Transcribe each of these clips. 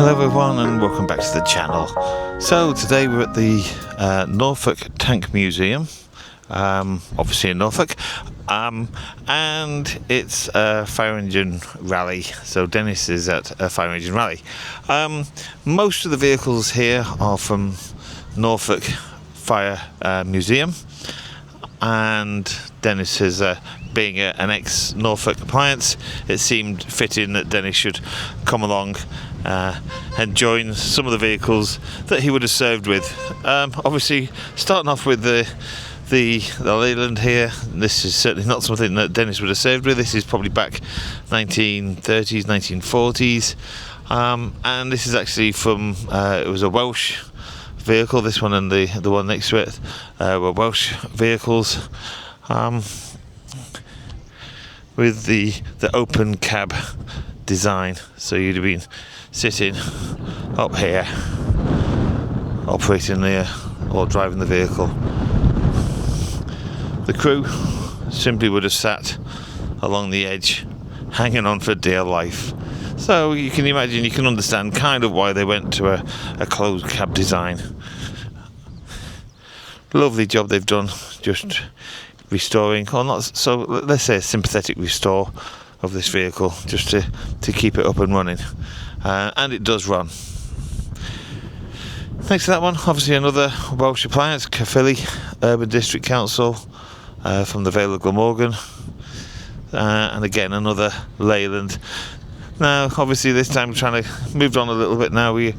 Hello everyone and welcome back to the channel. So today we're at the Norfolk Tank Museum, obviously in Norfolk, and it's a fire engine rally. So Dennis is at a fire engine rally. Most of the vehicles here are from Norfolk Fire Museum, and Dennis is being an ex-Norfolk appliance, it seemed fitting that Dennis should come along and join some of the vehicles that he would have served with. Obviously, starting off with the Leyland here, this is certainly not something that Dennis would have served with. This is probably back 1930s, 1940s, and this is actually from, it was a Welsh vehicle. This one and the one next to it were Welsh vehicles, with the open cab design. So you'd have been sitting up here, operating or driving the vehicle. The crew simply would have sat along the edge, hanging on for dear life. So you can imagine, you can understand kind of why they went to a closed cab design. Lovely job they've done, just restoring, or not, so let's say a sympathetic restore of this vehicle, just to keep it up and running, and it does run. Next to that one, obviously another Welsh appliance, Caerphilly Urban District Council, from the Vale of Glamorgan, and again another Leyland. Now, obviously, this time we're trying to move on a little bit now. We've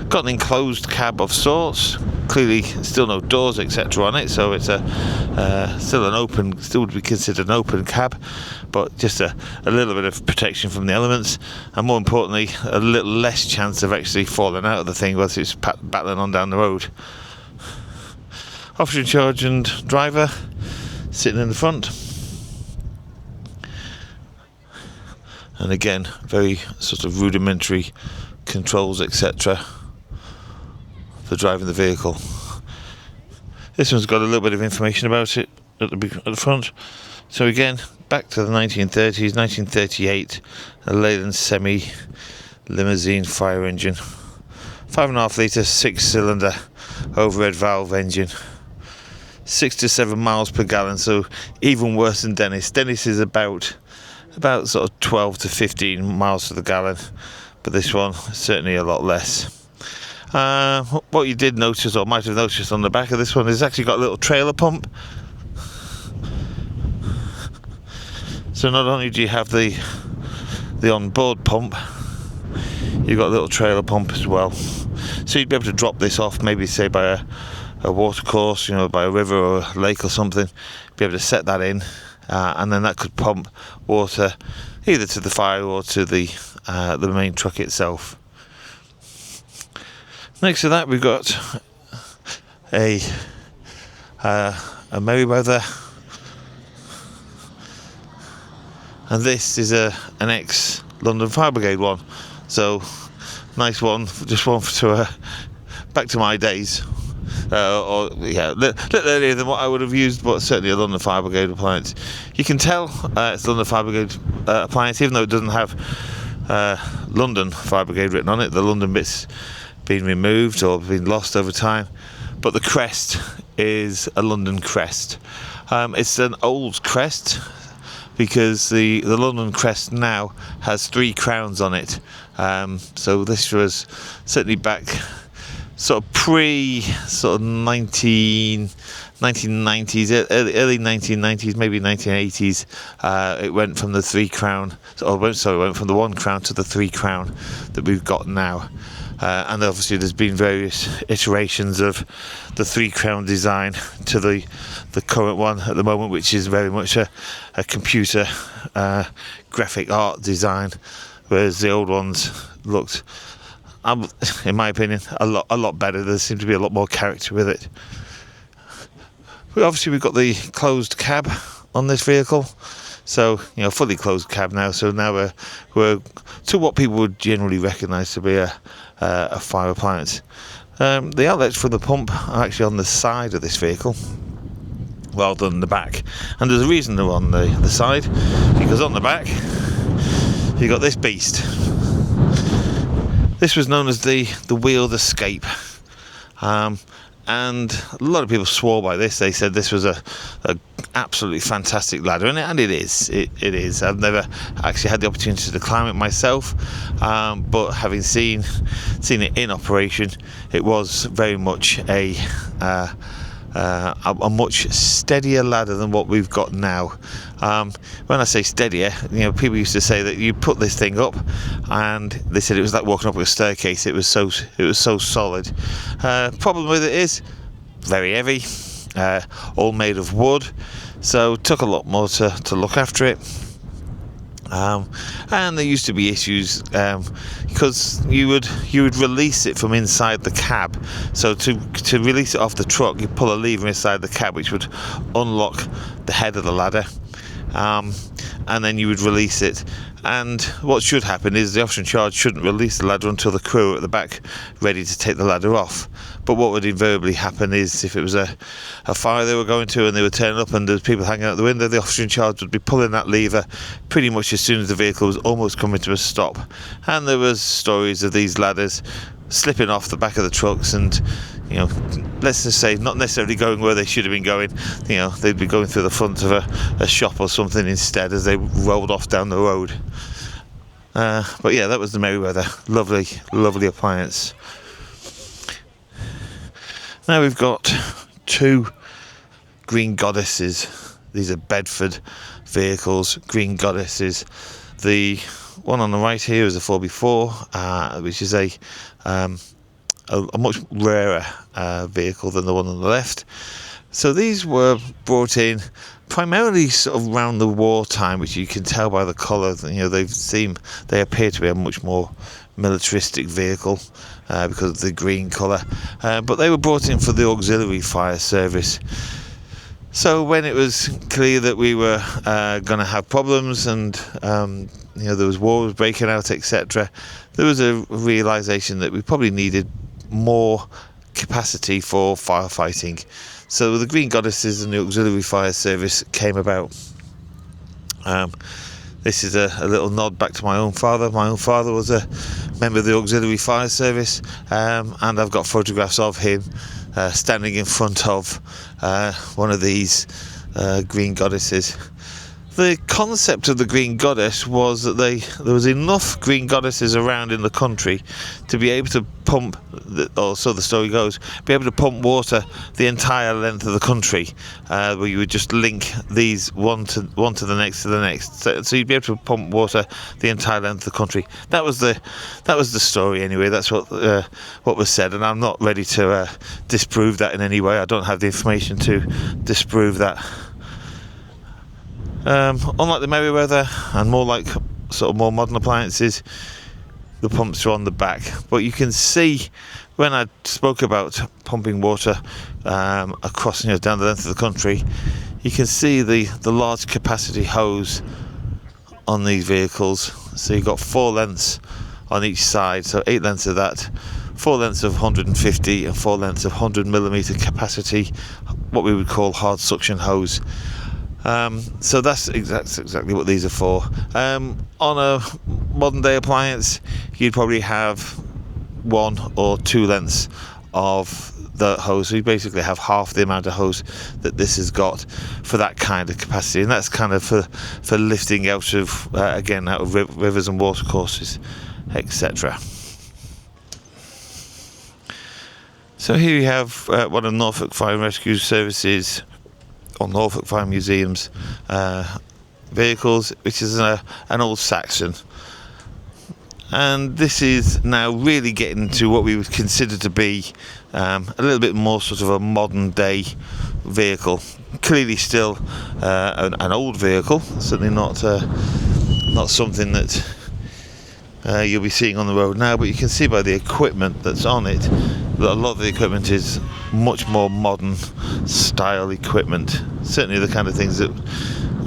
got an enclosed cab of sorts. Clearly, still no doors, etc. on it, so it's still an open, still would be considered an open cab, but just a little bit of protection from the elements, and more importantly, a little less chance of actually falling out of the thing whilst it's battling on down the road. Officer in charge and driver sitting in the front. And again, very sort of rudimentary controls, etc. for driving the vehicle. This one's got a little bit of information about it at the front. So again, back to the 1930s, 1938, a Leyland semi-limousine fire engine. 5.5 litre, 6-cylinder overhead valve engine. 6 to 7 miles per gallon, so even worse than Dennis. Dennis is about sort of 12 to 15 miles to the gallon, but this one certainly a lot less. What you did notice, or might have noticed on the back of this one, is actually got a little trailer pump. So not only do you have the on-board pump, you've got a little trailer pump as well. So you'd be able to drop this off, maybe say by a watercourse, by a river or a lake or something, be able to set that in. And then that could pump water either to the fire or to the main truck itself. Next to that, we've got a Merryweather, and this is an ex-London Fire Brigade one. So nice one, just one to back to my days. A little earlier than what I would have used, but certainly a London Fire Brigade appliance. You can tell it's London Fire Brigade appliance, even though it doesn't have London Fire Brigade written on it. The London bit's been removed or been lost over time, but the crest is a London crest. It's an old crest because the London crest now has 3 crowns on it. So this was certainly back sort of sort of 1990s, early 1990s, maybe 1980s. It went from the 3 crown, it went from the 1 crown to the 3 crown that we've got now. And obviously there's been various iterations of the 3 crown design to the current one at the moment, which is very much a computer graphic art design, whereas the old ones looked, in my opinion, a lot better. There seemed to be a lot more character with it. We've got the closed cab on this vehicle, so fully closed cab now. So now we're to what people would generally recognise to be a fire appliance. The outlets for the pump are actually on the side of this vehicle rather than the back, and there's a reason they're on the side, because on the back you've got this beast. This was known as the wheeled escape. And a lot of people swore by this. They said this was a absolutely fantastic ladder, and it is. It is. I've never actually had the opportunity to climb it myself, but having seen it in operation, it was very much a much steadier ladder than what we've got now. When I say steadier, people used to say that you put this thing up, and they said it was like walking up a staircase. It was so solid. Problem with it is very heavy, all made of wood, so it took a lot more to look after it. And there used to be issues because you would release it from inside the cab. So to release it off the truck, you pull a lever inside the cab, which would unlock the head of the ladder, and then you would release it. And what should happen is the officer in charge shouldn't release the ladder until the crew are at the back ready to take the ladder off. But what would invariably happen is if it was a fire they were going to and they were turning up and there was people hanging out the window, the officer in charge would be pulling that lever pretty much as soon as the vehicle was almost coming to a stop. And there was stories of these ladders slipping off the back of the trucks and, let's just say not necessarily going where they should have been going. They'd be going through the front of a shop or something instead as they rolled off down the road. But yeah, that was the Merryweather. Lovely appliance. Now we've got two Green Goddesses. These are Bedford vehicles, Green Goddesses. The one on the right here is a 4x4, which is a much rarer vehicle than the one on the left. So these were brought in primarily sort of around the wartime, which you can tell by the colour. They appear to be a much more militaristic vehicle because of the green colour. But they were brought in for the auxiliary fire service. So when it was clear that we were going to have problems and there was wars breaking out, etc., there was a realisation that we probably needed more capacity for firefighting. So the Green Goddesses and the auxiliary fire service came about. This is a little nod back to my own father. My own father was a member of the auxiliary fire service, and I've got photographs of him standing in front of one of these Green Goddesses. The concept of the Green Goddess was that there was enough Green Goddesses around in the country to be able to pump, or so the story goes, be able to pump water the entire length of the country, where you would just link these one to the next. So you'd be able to pump water the entire length of the country. That was the story anyway. That's what was said, and I'm not ready to disprove that in any way. I don't have the information to disprove that. Unlike the Merryweather and more like sort of more modern appliances, the pumps are on the back. But you can see when I spoke about pumping water across down the length of the country, you can see the large capacity hose on these vehicles. So you've got 4 lengths on each side, so 8 lengths of that, 4 lengths of 150 and 4 lengths of 100mm capacity, what we would call hard suction hose. So that's exactly what these are for. On a modern day appliance, you'd probably have 1 or 2 lengths of the hose. So you basically have half the amount of hose that this has got for that kind of capacity, and that's kind of for lifting out of rivers and watercourses, etc. So here you have one of Norfolk Fire and Rescue Services or Norfolk Fire Museum's vehicles, which is an old Saxon, and this is now really getting to what we would consider to be a little bit more sort of a modern day vehicle. Clearly still an old vehicle, certainly not something that you'll be seeing on the road now, but you can see by the equipment that's on it that a lot of the equipment is much more modern style equipment, certainly the kind of things that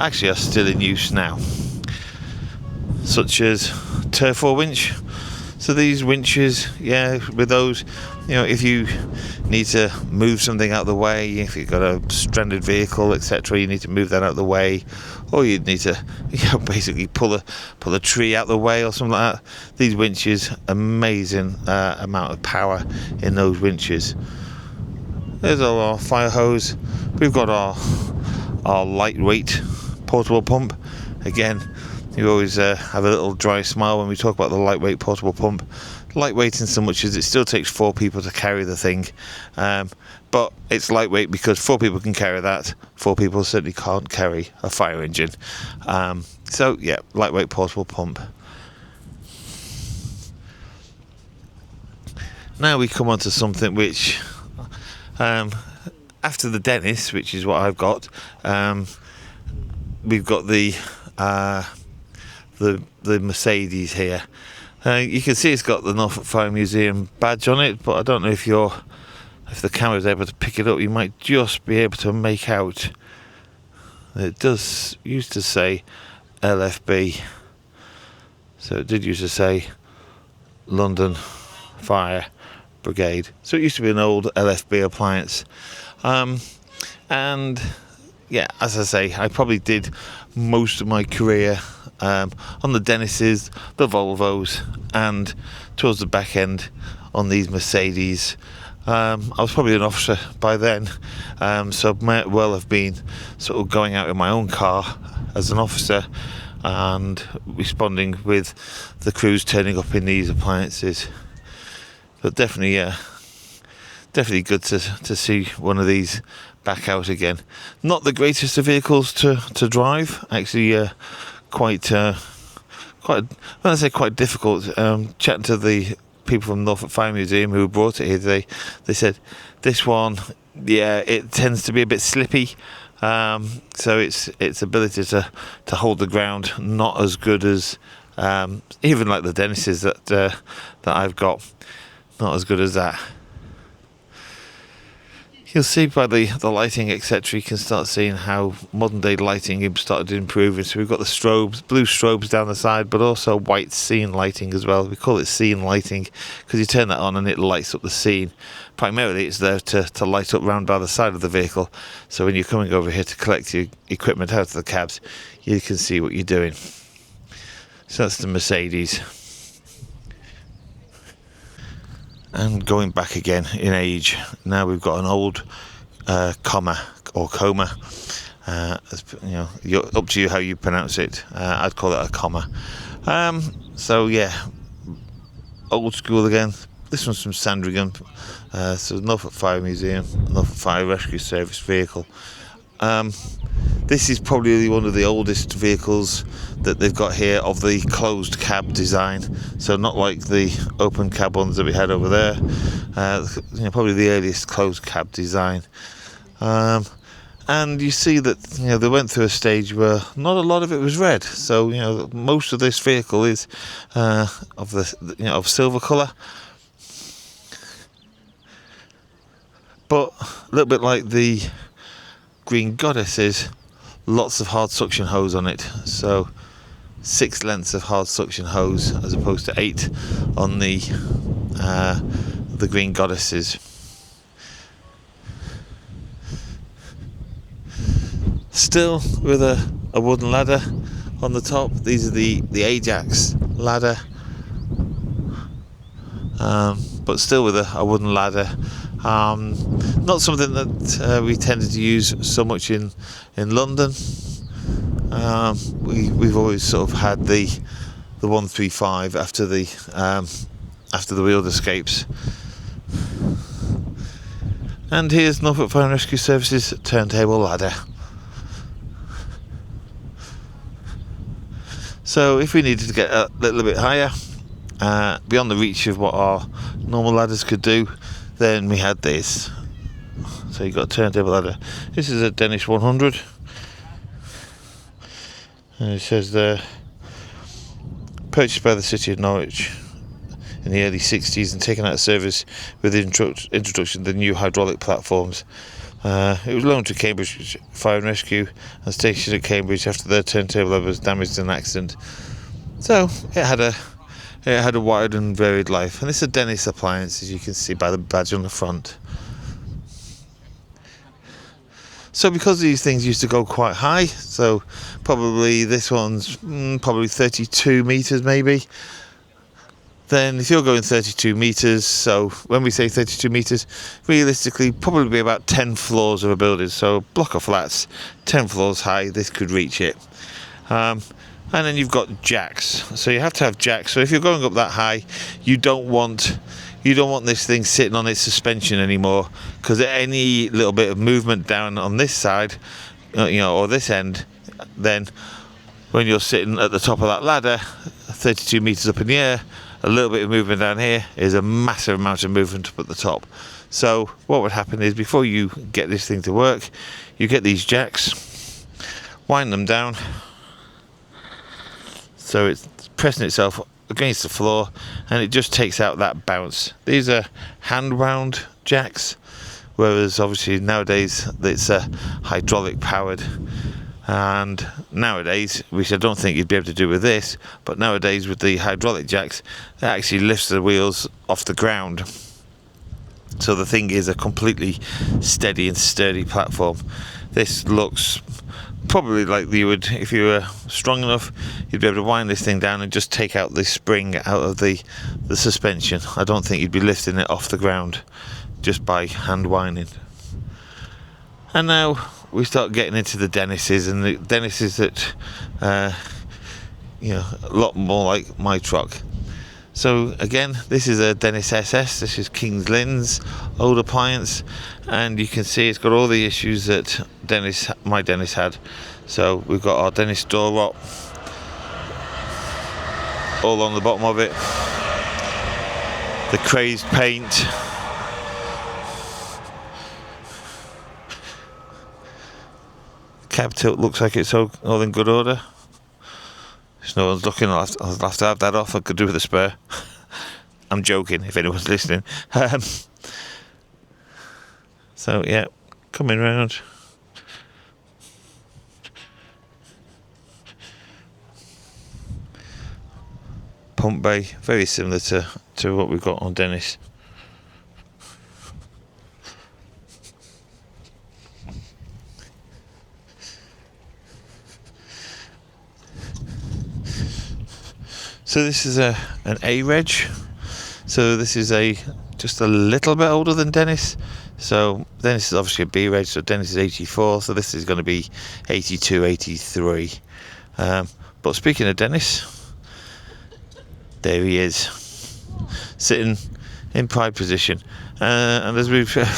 actually are still in use now, such as turf war winch. So these winches, with those, if you need to move something out of the way, if you've got a stranded vehicle, etc., you need to move that out of the way, or you'd need to basically pull a tree out the way or something like that. These winches, amazing amount of power in those winches. There's our fire hose. We've got our lightweight portable pump. Again, you always have a little dry smile when we talk about the lightweight portable pump. Lightweight in so much as it still takes 4 people to carry the thing, but it's lightweight because 4 people can carry that. 4 people certainly can't carry a fire engine. So yeah, lightweight portable pump. Now we come on to something which, after the Dennis, which is what I've got, we've got the Mercedes here. You can see it's got the Norfolk Fire Museum badge on it, but I don't know if the camera is able to pick it up. You might just be able to make out it does used to say LFB, so it did used to say London Fire Brigade. So it used to be an old LFB appliance, and yeah, as I say, I probably did most of my career on the Dennises, the Volvos, and towards the back end on these Mercedes. I was probably an officer by then, so might well have been sort of going out in my own car as an officer and responding with the crews turning up in these appliances. But definitely good to see one of these back out again. Not the greatest of vehicles to drive, actually. Quite when I say quite difficult. Chatting to the people from Norfolk Fire Museum who brought it here, they said this one, yeah, it tends to be a bit slippy. So its ability to hold the ground not as good as even like the Dennises that I've got, not as good as that. You'll see by the lighting, etc., you can start seeing how modern day lighting started improving. So we've got the strobes, blue strobes down the side, but also white scene lighting as well. We call it scene lighting because you turn that on and it lights up the scene. Primarily it's there to light up round by the side of the vehicle, so when you're coming over here to collect your equipment out of the cabs, you can see what you're doing. So that's the Mercedes. And going back again in age, now we've got an old Coma. Up to you how you pronounce it. I'd call it a Coma. So yeah, old school again. This one's from Sandringham. So Norfolk Fire Museum, Norfolk Fire Rescue Service vehicle. This is probably one of the oldest vehicles that they've got here of the closed cab design, so not like the open cab ones that we had over there. Probably the earliest closed cab design. And you see that they went through a stage where not a lot of it was red, so most of this vehicle is of silver colour. But a little bit like the Green Goddesses, lots of hard suction hose on it, so 6 lengths of hard suction hose as opposed to 8 on the Green Goddesses. Still with a wooden ladder on the top. These are the Ajax ladder, but still with a wooden ladder. Not something that we tended to use so much in London. We've always sort of had the 135 after the wheeled escapes. And here's Norfolk Fire and Rescue Services turntable ladder. So if we needed to get a little bit higher, beyond the reach of what our normal ladders could do, then we had this. So you've got a turntable ladder. This is a Dennis 100. And it says there, purchased by the City of Norwich in the early 60s and taken out of service with the introduction of the new hydraulic platforms. It was loaned to Cambridge Fire and Rescue and stationed at Cambridge after their turntable ladder was damaged in an accident. So it had a wide and varied life, and it's a Dennis appliance, as you can see by the badge on the front. So because these things used to go quite high, so probably this one's probably 32 meters maybe. Then if you're going 32 meters, so when we say 32 meters, realistically probably be about 10 floors of a building. So a block of flats, 10 floors high, this could reach it. And then you've got jacks. So you have to have jacks. So if you're going up that high, you don't want this thing sitting on its suspension anymore, because any little bit of movement down on this side, or this end, then when you're sitting at the top of that ladder, 32 meters up in the air, a little bit of movement down here is a massive amount of movement up at the top. So what would happen is, before you get this thing to work, you get these jacks, wind them down, so it's pressing itself against the floor, and it just takes out that bounce. These are hand wound jacks, whereas obviously nowadays it's hydraulic powered. And nowadays, which I don't think you'd be able to do with this, but nowadays with the hydraulic jacks, it actually lifts the wheels off the ground, so the thing is a completely steady and sturdy platform. This looks probably like you would, if you were strong enough, you'd be able to wind this thing down and just take out the spring out of the suspension. I don't think you'd be lifting it off the ground just by hand winding. And now we start getting into the Dennises, and the Dennises that a lot more like my truck. So again, this is a Dennis SS. This is King's Lynn's old appliance, and you can see it's got all the issues that my Dennis had. So we've got our Dennis door rot all on the bottom of it, the crazed paint, cab tilt looks like it's all in good order. If no one's looking, I'll have to have that off. I could do with a spare. I'm joking, if anyone's listening. So yeah, coming round. Pump bay, very similar to what we've got on Dennis. So this is an A-Reg. So this is just a little bit older than Dennis. So Dennis is obviously a B-Reg, so Dennis is 84, so this is going to be 82, 83. But speaking of Dennis, there he is, sitting in pride position. And as a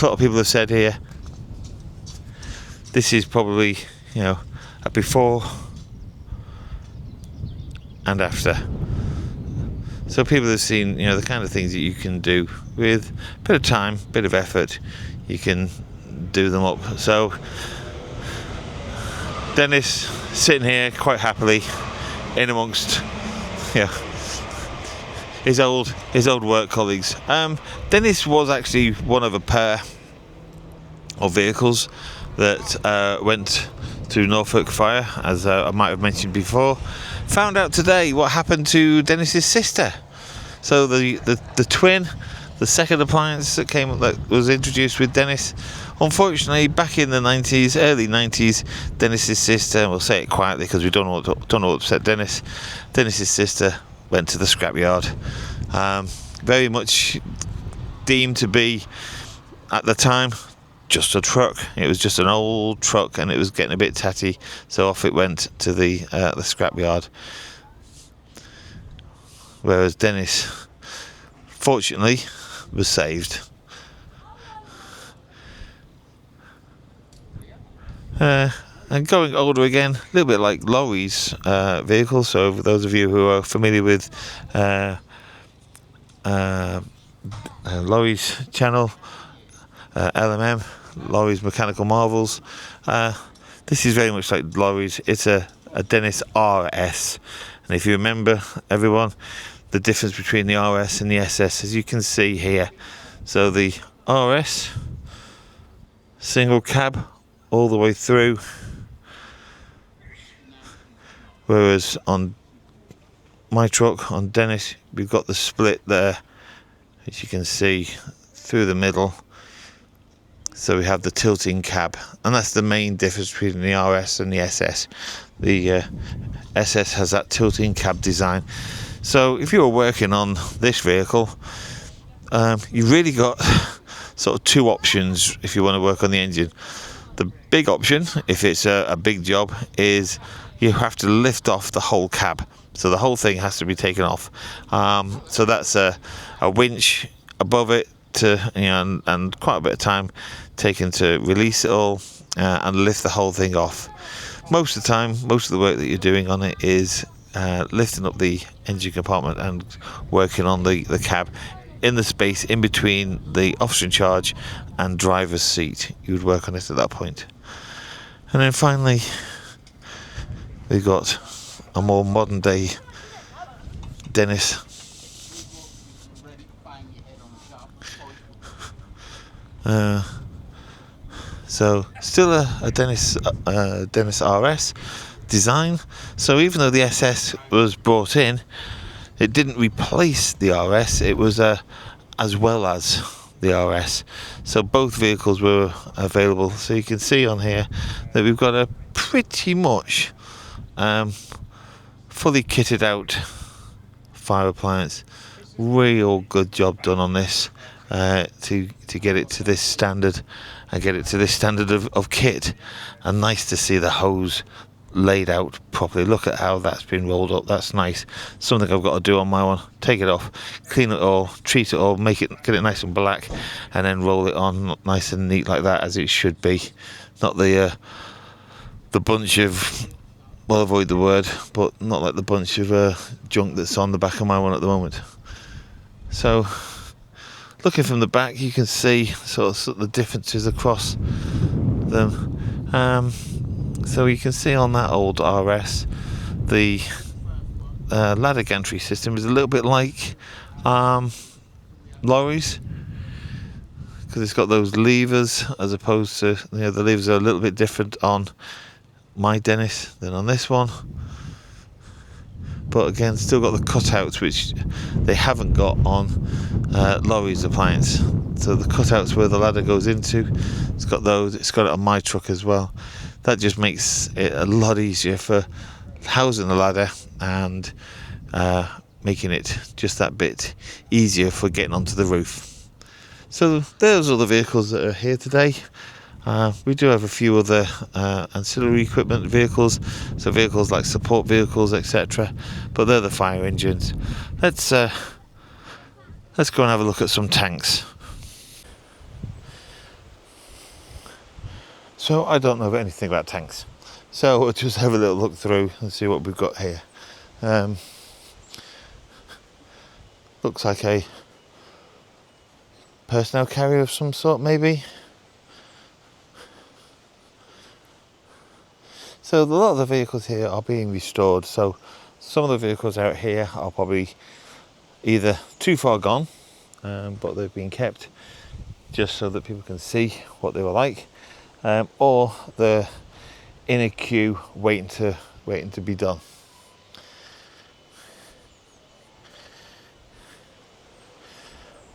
lot of people have said here, this is probably, a before and after. So people have seen, the kind of things that you can do with a bit of time, bit of effort, you can do them up. So Dennis sitting here quite happily in amongst, his old work colleagues. Dennis was actually one of a pair of vehicles that went to Norfolk fire, as I might have mentioned before. Found out today what happened to Dennis's sister. So the twin, the second appliance that was introduced with Dennis, unfortunately back in the 90s, early 90s, Dennis's sister, we'll say it quietly because we don't know what upset Dennis's sister went to the scrapyard. Very much deemed to be, at the time, just a truck. It was just an old truck, and it was getting a bit tatty, so off it went to the scrapyard. Whereas Dennis, fortunately, was saved. And going older again, a little bit like Laurie's vehicle. So for those of you who are familiar with Laurie's channel, LMM, Laurie's Mechanical Marvels, this is very much like Laurie's. It's a Dennis RS, and if you remember, everyone, the difference between the RS and the SS, as you can see here. So the RS, single cab all the way through, whereas on my truck, on Dennis, we've got the split there, as you can see, through the middle. So we have the tilting cab, and that's the main difference between the RS and the SS. The SS has that tilting cab design. So if you were working on this vehicle, you really got sort of two options if you want to work on the engine. The big option, if it's a big job, is you have to lift off the whole cab. So the whole thing has to be taken off. So that's a winch above it to, and quite a bit of time taken to release it all and lift the whole thing off. Most of the time, most of the work that you're doing on it is lifting up the engine compartment and working on the cab in the space in between the officer in charge and driver's seat. You would work on it at that point. And then finally, we've got a more modern day Dennis. So still a Dennis RS design. So even though the SS was brought in, it didn't replace the RS. It was as well as the RS. So both vehicles were available. So you can see on here that we've got a pretty much fully kitted out fire appliance. Real good job done on this to get it to this standard and get it to this standard of kit. And nice to see the hose laid out properly. Look at how that's been rolled up. That's nice. Something I've got to do on my one. Take it off, clean it all, treat it all, get it nice and black, and then roll it on nice and neat like that, as it should be. Not the bunch of, well, avoid the word, but not like the bunch of junk that's on the back of my one at the moment. So looking from the back, you can see sort of the differences across them. So you can see on that old RS, the ladder gantry system is a little bit like lorries, because it's got those levers, as opposed to, the levers are a little bit different on my Dennis than on this one. But again, still got the cutouts, which they haven't got on lorries appliance. So the cutouts where the ladder goes into, it's got those. It's got it on my truck as well. That just makes it a lot easier for housing the ladder and making it just that bit easier for getting onto the roof. So those are the vehicles that are here today. We do have a few other ancillary equipment vehicles, so vehicles like support vehicles, etc. But they're the fire engines. Let's go and have a look at some tanks. So I don't know anything about tanks, so we'll just have a little look through and see what we've got here. Looks like a personnel carrier of some sort, maybe. So a lot of the vehicles here are being restored. So some of the vehicles out here are probably either too far gone, but they've been kept just so that people can see what they were like, or they're in a queue waiting to be done.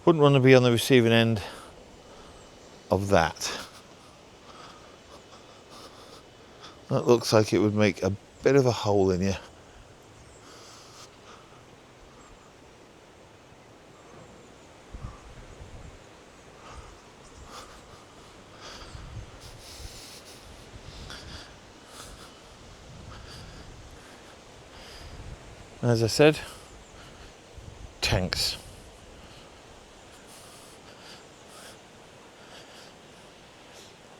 Wouldn't want to be on the receiving end of that. That looks like it would make a bit of a hole in you. As I said, tanks.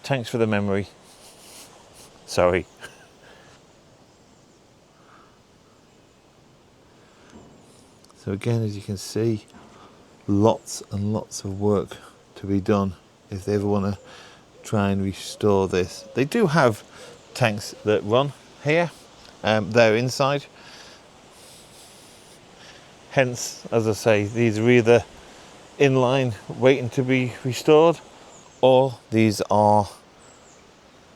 Tanks for the memory. Sorry. So again, as you can see, lots and lots of work to be done if they ever want to try and restore this. They do have tanks that run here. They're inside. Hence, as I say, these are either in line waiting to be restored, or these are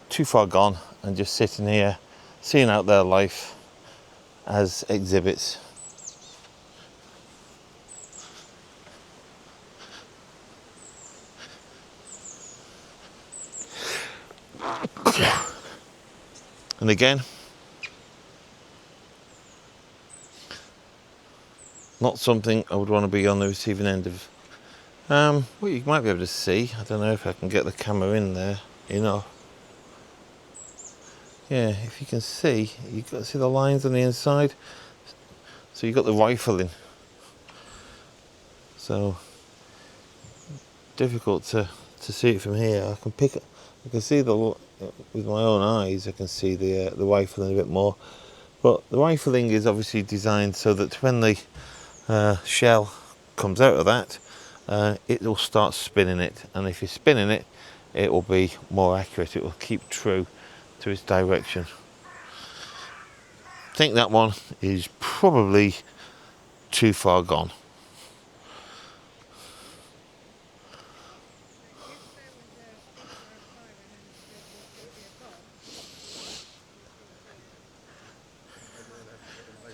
too far gone and just sitting here seeing out their life as exhibits. And again, not something I would want to be on the receiving end of. What you might be able to see, I don't know if I can get the camera in there, yeah, if you can see, you got to see the lines on the inside. So you've got the rifling. So difficult to see it from here. I can see with my own eyes. I can see the rifling a bit more. But the rifling is obviously designed so that when the shell comes out of that, it will start spinning it, and if you're spinning it, it will be more accurate. It will keep true to its direction. I think that one is probably too far gone.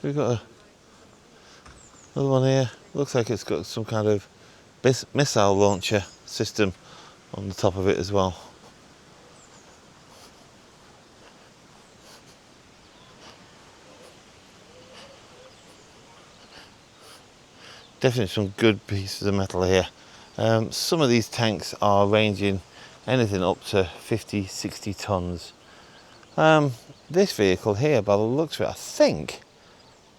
We've got another one here. Looks like it's got some kind of missile launcher system on the top of it as well. Definitely some good pieces of metal here. Some of these tanks are ranging anything up to 50, 60 tons. This vehicle here, by the looks of it,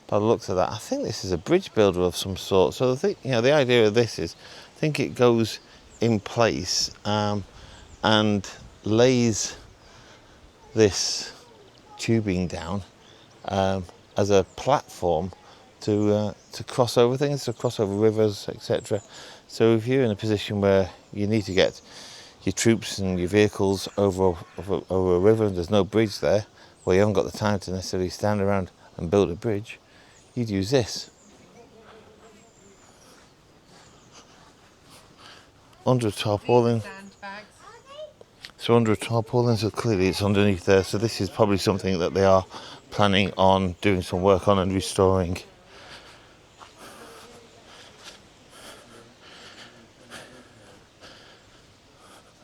by the looks of that, I think this is a bridge builder of some sort. So the idea of this is, I think it goes in place and lays this tubing down as a platform to cross over things, to cross over rivers, etc. So if you're in a position where you need to get your troops and your vehicles over a river and there's no bridge there, well, you haven't got the time to necessarily stand around and build a bridge, you'd use this. Under a tarpaulin. So under a tarpaulin, so clearly it's underneath there. So this is probably something that they are planning on doing some work on and restoring.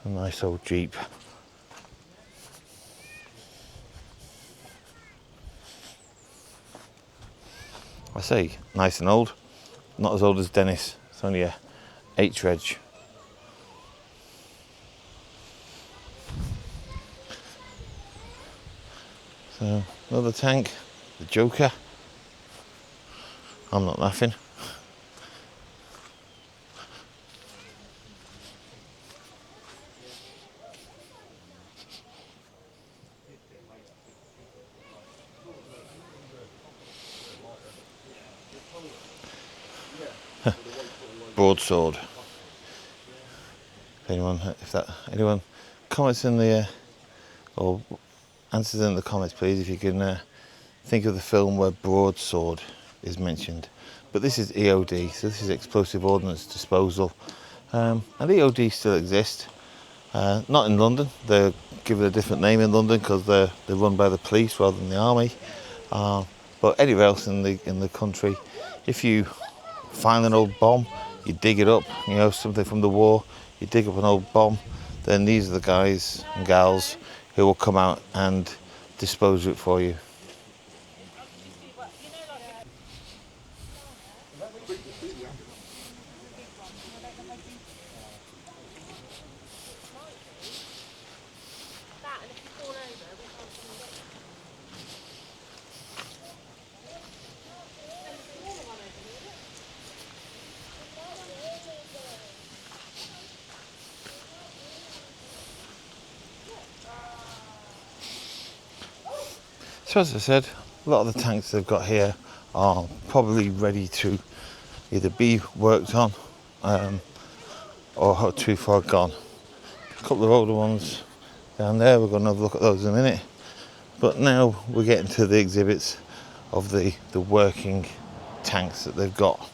A nice old Jeep. I say nice and old, not as old as Dennis. It's only a H-reg. So another tank, the Joker. I'm not laughing. Broadsword. Anyone comments in the or answers in the comments, please, if you can think of the film where broadsword is mentioned. But this is EOD, so this is explosive ordnance disposal, and EOD still exist. Not in London. They're given a different name in London because they're run by the police rather than the army. But anywhere else in the country, if you find an old bomb, you dig it up, something from the war, you dig up an old bomb, then these are the guys and gals who will come out and dispose of it for you. So as I said, a lot of the tanks they've got here are probably ready to either be worked on or too far gone. A couple of older ones down there, we're going to have a look at those in a minute. But now we're getting to the exhibits of the working tanks that they've got.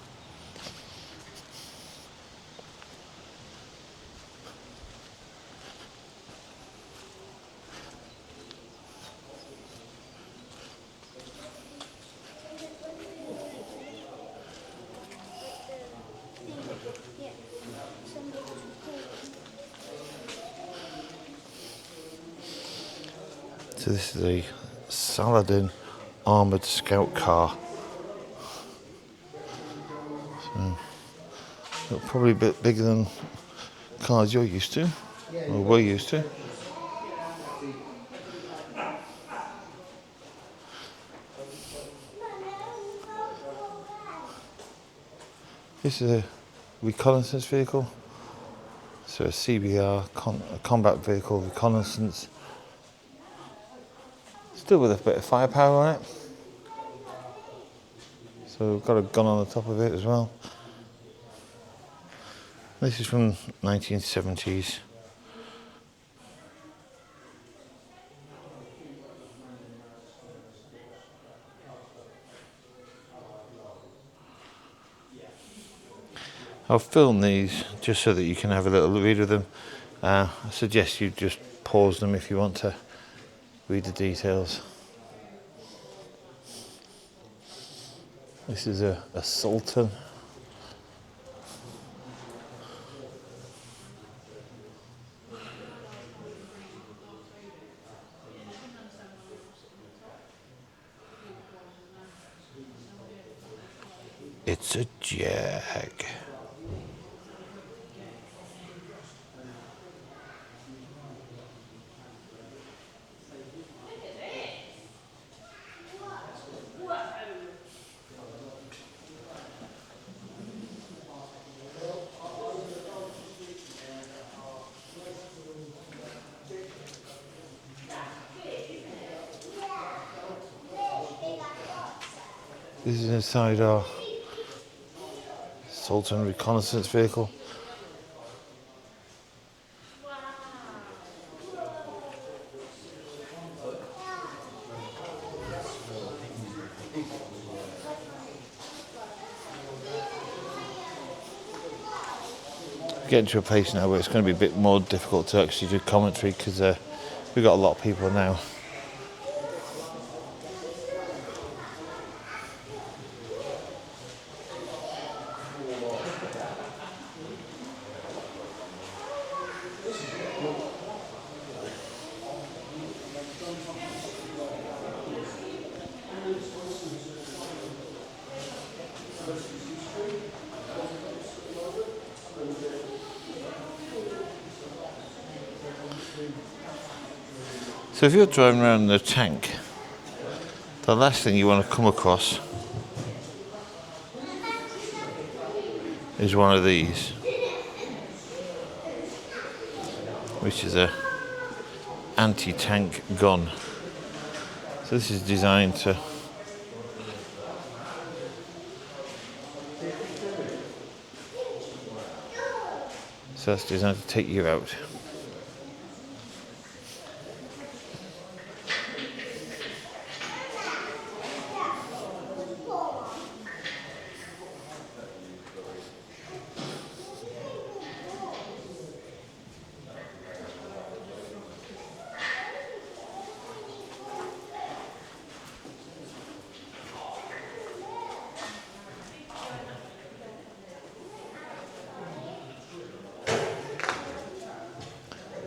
So this is Saladin armoured scout car. So, probably a bit bigger than cars you're used to, or were used to. This is a reconnaissance vehicle. So a CBR, a combat vehicle reconnaissance. Still with a bit of firepower on it. So we've got a gun on the top of it as well. This is from 1970s. I'll film these just so that you can have a little read of them. I suggest you just pause them if you want to read the details. This is a Sultan. It's a Jag. This is inside our Sultan reconnaissance vehicle. Getting to a place now where it's going to be a bit more difficult to actually do commentary because we've got a lot of people now. So if you're driving around in a tank, the last thing you want to come across is one of these, which is a anti-tank gun. So this is designed to take you out.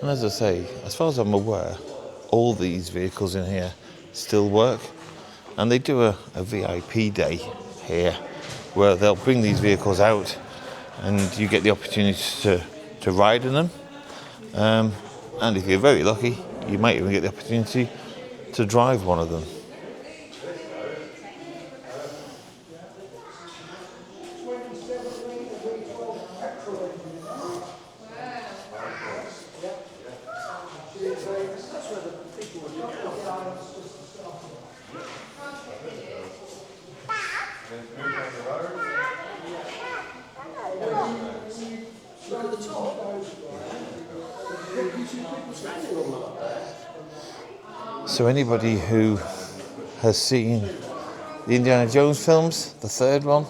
And as I say, as far as I'm aware, all these vehicles in here still work. And they do a VIP day here where they'll bring these vehicles out and you get the opportunity to ride in them. And if you're very lucky, you might even get the opportunity to drive one of them. So anybody who has seen the Indiana Jones films, the third one,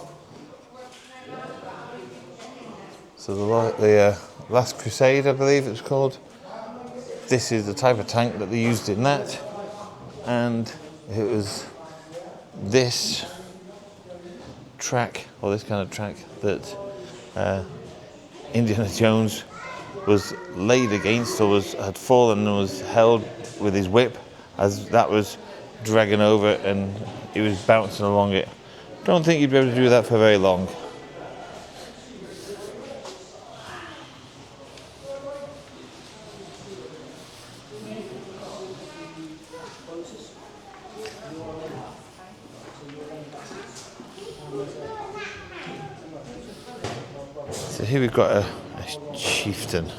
so the Last Crusade, I believe it's called, this is the type of tank that they used in that, and it was this track, or this kind of track, that Indiana Jones was laid against, or had fallen and was held with his whip, as that was dragging over it, and he was bouncing along it. Don't think you'd be able to do that for very long. So here we've got a chieftain.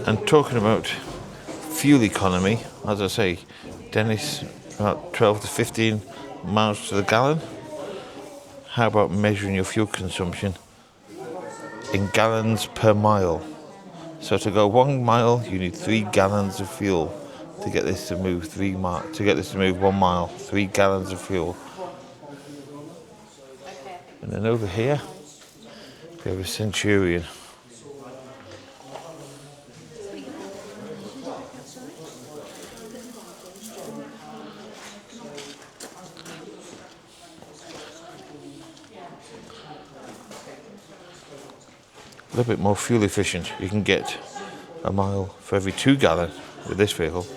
And talking about fuel economy, as I say, Dennis, about 12 to 15 miles to the gallon. How about measuring your fuel consumption in gallons per mile? So to go 1 mile, you need 3 gallons of fuel to get this to move 3 miles. To get this to move 1 mile, 3 gallons of fuel. And then over here, we have a Centurion. A little bit more fuel efficient. You can get a mile for every 2 gallons with this vehicle.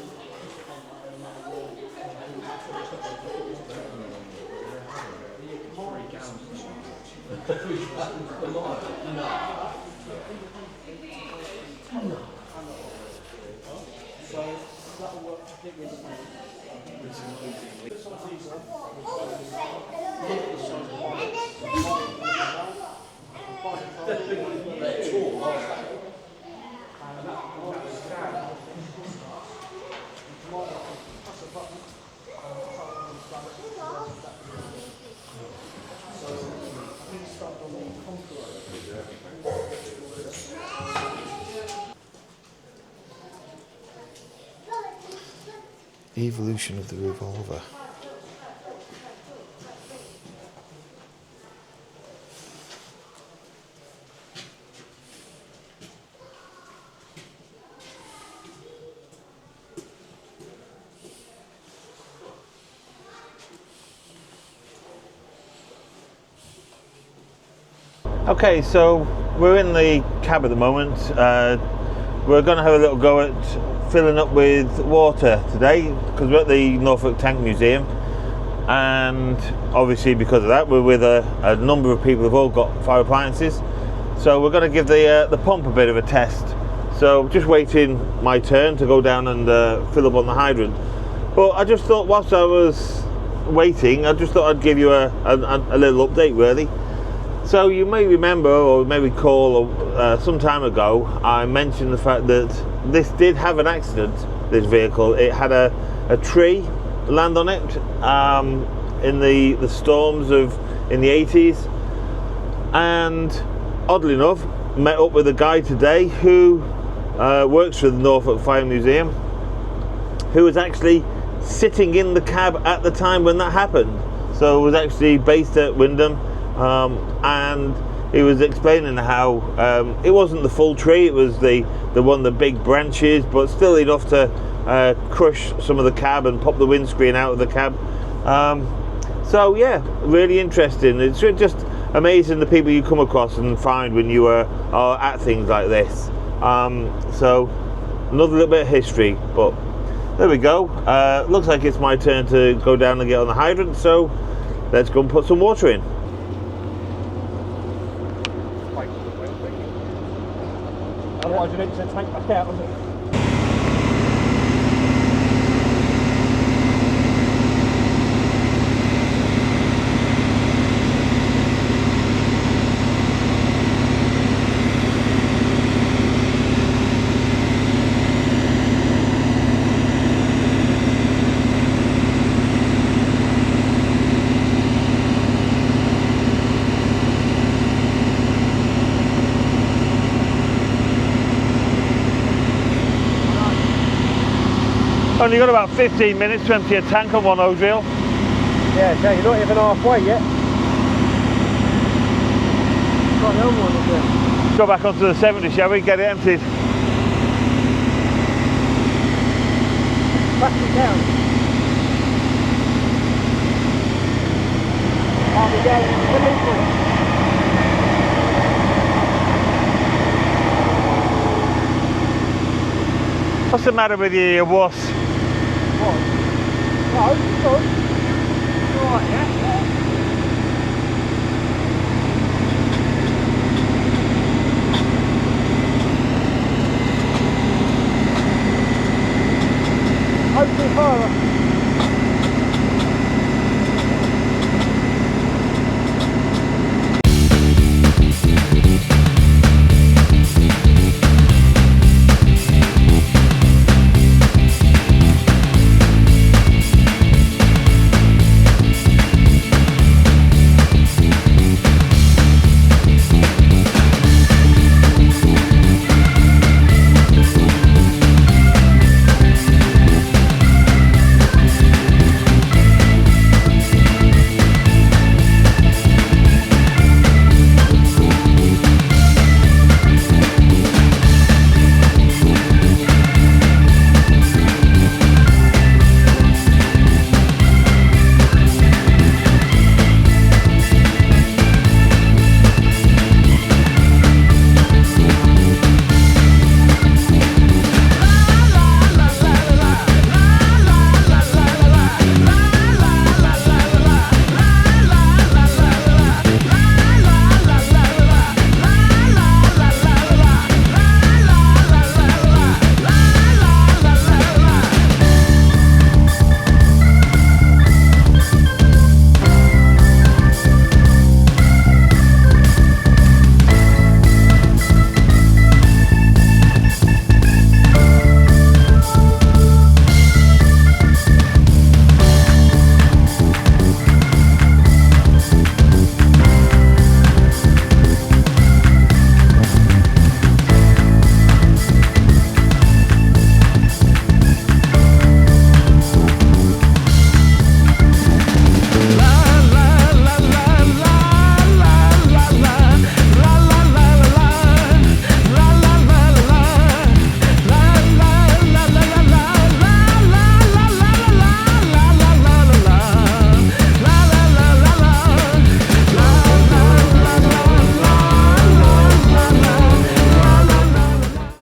Evolution of the revolver. Okay, so we're in the cab at the moment. We're going to have a little go at filling up with water today because we're at the Norfolk Tank Museum, and obviously because of that we're with a number of people who've all got fire appliances, so we're going to give the pump a bit of a test. So just waiting my turn to go down and fill up on the hydrant. But I just thought whilst I was waiting, I just thought I'd give you a little update really. So you may remember or may recall some time ago I mentioned the fact that this did have an accident, this vehicle. It had a tree land on it in the storms in the 80s, and oddly enough met up with a guy today who works for the Norfolk Fire Museum, who was actually sitting in the cab at the time when that happened. So it was actually based at Wyndham. And he was explaining how it wasn't the full tree, it was the one of the big branches, but still enough to crush some of the cab and pop the windscreen out of the cab. So yeah, really interesting. It's just amazing the people you come across and find when you are at things like this. So another little bit of history, but there we go. Looks like it's my turn to go down and get on the hydrant, so let's go and put some water in. Otherwise you need to tank back out, wasn't it? Only got about 15 minutes to empty a tank on one hose reel. Yeah, so you're not even halfway yet. Got the other one again. Go back onto the 70, shall we? Get it emptied. Back it down. Might be down in the middle. What's the matter with you, you wuss? What? No, it's good. Right, yeah. Hopefully further.